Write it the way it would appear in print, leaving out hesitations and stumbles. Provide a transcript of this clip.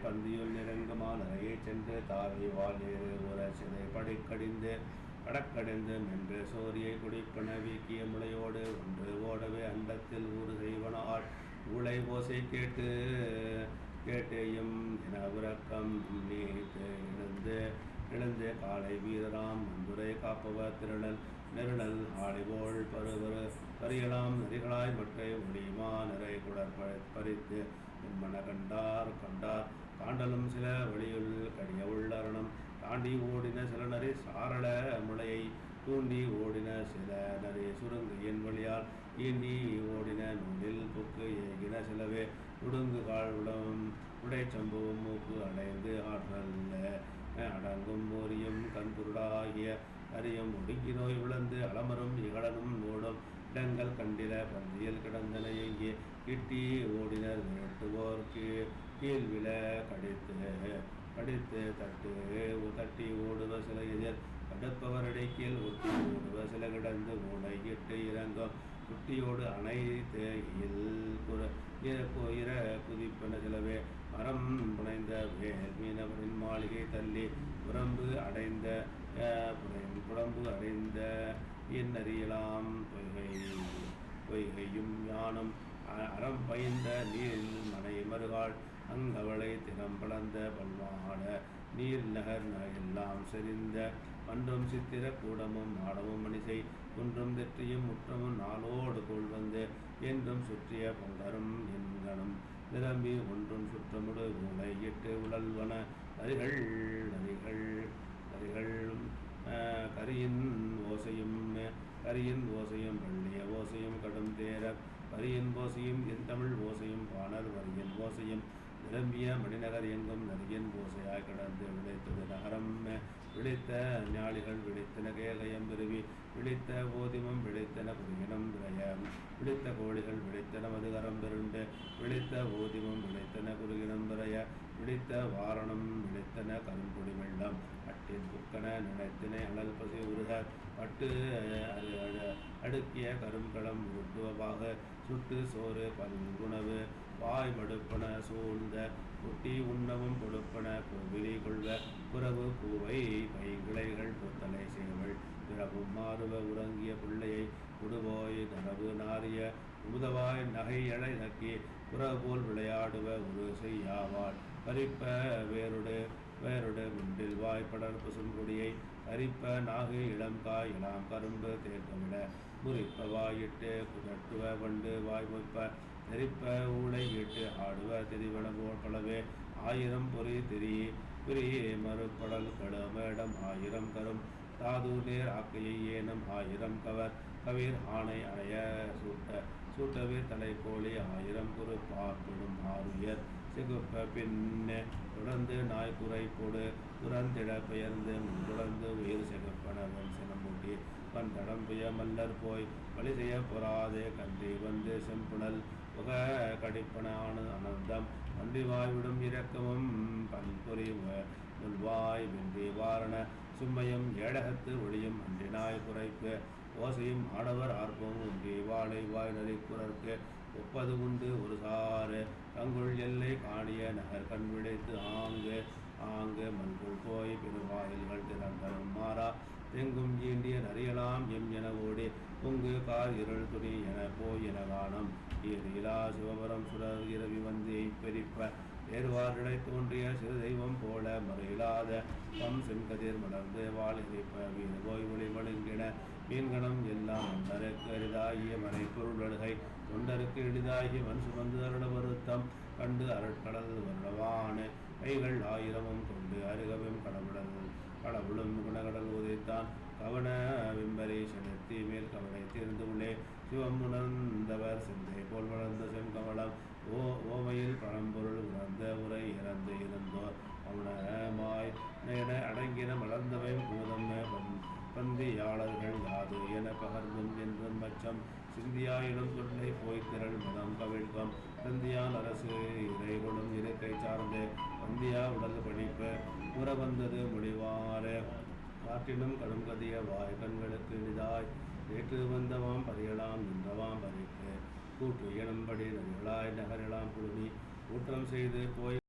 பந்தியுள் நெருங்குமா நிறையச் சென்று தாவி வாழ் ஏறு உற சிறை படிக்கடிந்து கடக்கடைந்து மென்று சோரியை குடிப்பன வீக்கிய முளையோடு ஒன்று ஓடவே அண்டத்தில் ஊறு செய்வனாள் உலை ஓசை கேட்டேயும் என உறக்கம் நீத்து எழுந்து காலை வீரராம் மந்துரை காப்பவர் திரளல் நெருடல் ஆடிபோல் பரியலாம் நெறிகளாய் மற்றை ஒளிமா நிறை குடர் பறித்து என்மன கண்டார் காண்டலும் சில வழியுள் கடிய உள்ளரணம் தாண்டி ஓடின சில நரி சாரள முளையை தூண்டி ஓடின சில நரி சுருங்கு என் வழியால் ஈண்டி ஓடின நூலில் புக்கு ஏகின சிலவே உடுங்கு கால் உடைச்சம்பும் மூக்கு அடைந்து ஆற்றல் அடங்கும் ஓரியும் கண்குருடாகிய அரியும் ஒடுங்கி நோய் விழுந்து அலமரும் இகழனும் ஓடும் இடங்கள் கண்டில பந்தியில் கிடந்தன எங்கே கிட்டி ஓடினர் விரட்டுவோர்க்கு கீழ்விழ கடித்து தட்டி ஓடுவ சில எதிர் தடுப்பவரடை கீழ் ஒட்டி ஓடுவ சில கிடந்து ஊனை இட்டு இறங்கும் குட்டியோடு அனைத்து இர குதிப்பன சிலவே மரம் புனைந்த வேல் மீனவரின் மாளிகை தள்ளி புறம்பு அடைந்த என் அறியலாம் பொய்கையும் யானும் அறம் பயின்ற நீரில் மனை மறுகால் அங்கவளை திறம் பளந்த பல்வாட நீர் நகர் எல்லாம் செறிந்த மன்றும் சித்திர கூடமும் நாடமும் மணிசை குன்றும் தெற்றியும் முற்றமும் நாளோடு கோள் வந்து என்றும் சுற்றிய பொங்கரும் என்கணும் நிரம்பி ஒன்றும் சுற்றமுடு ஊனை இட்டு உழல்வன நரிகள் கரியின் ஓசையும் பள்ளிய ஓசையும் கடும் தேர பரியின் ஓசையும் என் தமிழ் ஓசையும் பாணர் வரியின் ஓசையும் நிரம்பிய மணிநகர் எங்கும் நரியின் ஓசையாய் கடந்து விளைத்தது நகரம் விழித்த ஞாளிகள் விழித்தன கேகயம் விருவி விழித்த ஓதிமம் விழித்தன புரியினம் விரயம் விழித்த கோழிகள் விழித்தன மதுகரம் பெருண்டு விழித்த ஓதிமம் விழித்தன குறுகினம் விரைய விழித்த வாரணம் விழித்தன கரும்பொடி வெள்ளம் அட்டின் புக்கன நினைத்தினை அனல் பசி உருக பட்டு அடுக்கிய கரும்களம் உருட்டுவமாக சுட்டு சோறு பல்குணவு வாய் மடுப்பன சூழ்ந்த குட்டி உண்ணவும் கொடுப்பன கோவிலி கொள்வ புறவு பூவை பைங்கிளைகள் புத்தலை சேவல் பிறவும் மாறுவ உறங்கிய பிள்ளையை உடுவோய் தரவு நாரிய உதவாய் நகை எழை நக்கி புறவு போல் விளையாடுவ ஒரு செய்யாவாள் பறிப்ப வேருடு முண்டில் வாய் படர் பசும்பொடியை அரிப்ப நாகு இளம்காய் இளாம் கரும்பு தேர்த்தவிட முறிப்ப வாயிட்டு குதட்டுவ வண்டு வாய் மொய்ப்ப நெறிப்ப ஊளை இட்டு ஆடுவ திரிவனபோல் பலவே ஆயிரம் பொறி மறுப்படல் கடுமேடம் ஆயிரம் கரும் தாது நேர் ஆக்கையை ஏனம் ஆயிரம் கவிர் ஆணை அணைய சூட்டவே தலைக்கோழி ஆயிரம் குறு பார்ப்பிடும் ஆறுயர் சிகுப்ப பின்னே தொடர்ந்து நாய் குறைப்போடு துறந்திட பெயர்ந்து தொடர்ந்து உயிர் சிகப்பனவன் சினமூட்டி வன் தடம்புய மல்லர் போய் வழி செய்ய பொறாதே கன்றி வந்து செம்புணல் புக கடிப்பன அனந்தம் அன்றி வாய்விடும் இரக்கமும் பன்பொறி முல்வாய் வென்றி வாரண சும்மையும் ஏடகத்து ஒளியும் அன்றினாய் குறைப்பு ஓசையும் ஆடவர் ஆர்ப்பம் ஒன்றி வாழை வாய் நரி குரற்கு ஒப்பது உண்டு ஒரு சாறு தங்குள் எல்லை காணிய நகர் கண் விடைத்து ஆங்கு மண்குள் போய் பெருவாயில்கள் திறந்தரும் மாறா தெங்கும் ஈண்டிய நறியலாம் என ஓடி பொங்கு கார் இருள் துணி என போய் என காணம் ஈரிலா சிவபுரம் சுடர் இரவி வந்து பெரிப்ப ஏறுவாரிடை தோன்றிய சிறு தெய்வம் போல மறையிலாத பம் செங்கதிர் மலர்ந்து வாழ் இறைப்ப வீடு போய் ஒளி மழுங்கின மீன்கணம் எல்லாம் தொண்டருக்கு அரிதாகிய மறை பொருளடுகை தொண்டருக்கு எளிதாகிய மண் சுமந்து அருள வருத்தம் கண்டு அருட்கடல் வருடவான கைகள் ஆயிரமும் கொண்டு அருகவும் கடவுளும் குணகடல் உதைத்தான் கவன விம்பரி செலுத்தி மேல் கவலை தீர்ந்து உள்ளே சிவம் உணர்ந்தவர் சிந்தை போல் வளர்ந்த செங்கமலம் ஓமையில் பழம்பொருள் உணர்ந்த உரை இறந்து இருந்தோர் அவனமாய் அடங்கின மலர்ந்தவை பூதம் பந்தியாளர்கள் யாது என பகர்ந்தும் என்றும் பட்சம் சிந்தியாயிலும் சொல்லை போய் திரள் மதம் கவிழ்கம் தந்தியான் அரசு இறைகளும் இருக்கை சார்ந்து பந்தியா உடல் படிப்பு உற வந்தது முடிவார காற்றிலும் கடும் கதிய வாய் கண்களுக்கு இனிதாய் நேற்று வந்தவாம் பறியலாம் நின்றவாம் பறிக்கு கூட்டு இனம்படி நதிகளாய் நகரெல்லாம் குழுமி ஊற்றம் செய்து போய்